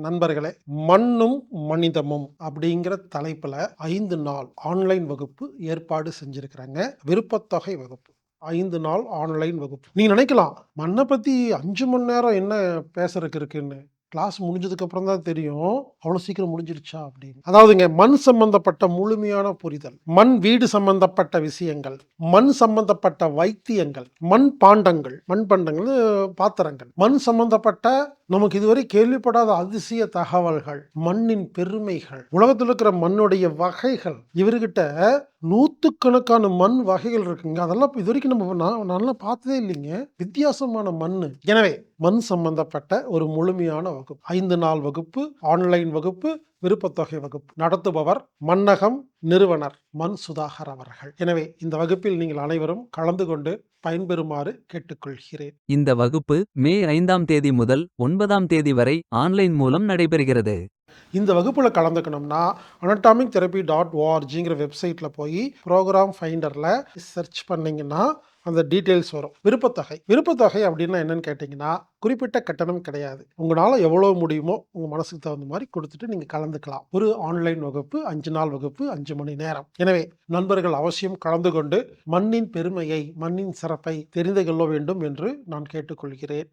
நண்பர்களே, மண்ணும் மனிதமும் அப்படிங்கிற தலைப்புல 5 நாள் ஆன்லைன் வகுப்பு ஏற்பாடு செஞ்சிருக்கிறாங்க. விருப்பத்தொகை வகுப்பு. 5 நாள் ஆன்லைன் வகுப்பு. நீங்க நினைக்கலாம், மண்ண பத்தி 5 மணி நேரம் என்ன பேசுறதுக்கு இருக்குன்னு. கிளாஸ் முடிஞ்சதுக்கு அப்புறம் தான் தெரியும், அவ்வளோ சீக்கிரம் முடிஞ்சிருச்சா அப்படின்னு. அதாவதுங்க, மண் சம்பந்தப்பட்ட முழுமையான புரிதல், மண் வீடு சம்பந்தப்பட்ட விஷயங்கள், மண் சம்பந்தப்பட்ட வைத்தியங்கள், மண் பாண்டங்கள், மண்பாண்டங்கள் பாத்திரங்கள், மண் சம்பந்தப்பட்ட நமக்கு இதுவரை கேள்விப்படாத அதிசய தகவல்கள், மண்ணின் பெருமைகள், உலகத்தில் இருக்கிற மண்ணுடைய வகைகள். இவர்கிட்ட நூத்துக்கணக்கான மண் வகைகள் இருக்குங்க. அதெல்லாம் இது வரைக்கும் நான் நல்லா பார்த்ததே இல்லைங்க. வித்தியாசமான மண்ணு. எனவே மண் சம்பந்தப்பட்ட ஒரு முழுமையான வகுப்பு, 5 நாள் வகுப்பு, ஆன்லைன் வகுப்பு, விருப்பத்தொகை வகுப்பு. நடத்துபவர் மண்ணகம் நிறுவனர் மண் சுதாகர் அவர்கள். எனவே இந்த வகுப்பில் நீங்கள் அனைவரும் கலந்து கொண்டு பயன்பெறுமாறு கேட்டுக்கொள்கிறேன். இந்த வகுப்பு மே 5ஆம் தேதி முதல் 9ஆம் தேதி வரை ஆன்லைன் மூலம் நடைபெறுகிறது. இந்த வகுப்புல கலந்துக்கணும்னா anatomic.therapy.orgங்கிற வெப்சைட்ல போய் ப்ரோக்ராம் ஃபைண்டர்ல சர்ச் பண்ணீங்கன்னா அந்த டீட்டெயில்ஸ் வரும். விருப்பத்தொகை அப்படின்னா என்னன்னு கேட்டிங்கன்னா, குறிப்பிட்ட கட்டணம் கிடையாது. உங்களால் எவ்வளோ முடியுமோ உங்கள் மனசுக்கு தகுந்த மாதிரி கொடுத்துட்டு நீங்கள் கலந்துக்கலாம். ஒரு ஆன்லைன் வகுப்பு, 5 நாள் வகுப்பு, 5 மணி நேரம். எனவே நண்பர்கள் அவசியம் கலந்து கொண்டு மண்ணின் பெருமையை, மண்ணின் சிறப்பை தெரிந்து கொள்ள வேண்டும் என்று நான் கேட்டுக்கொள்கிறேன்.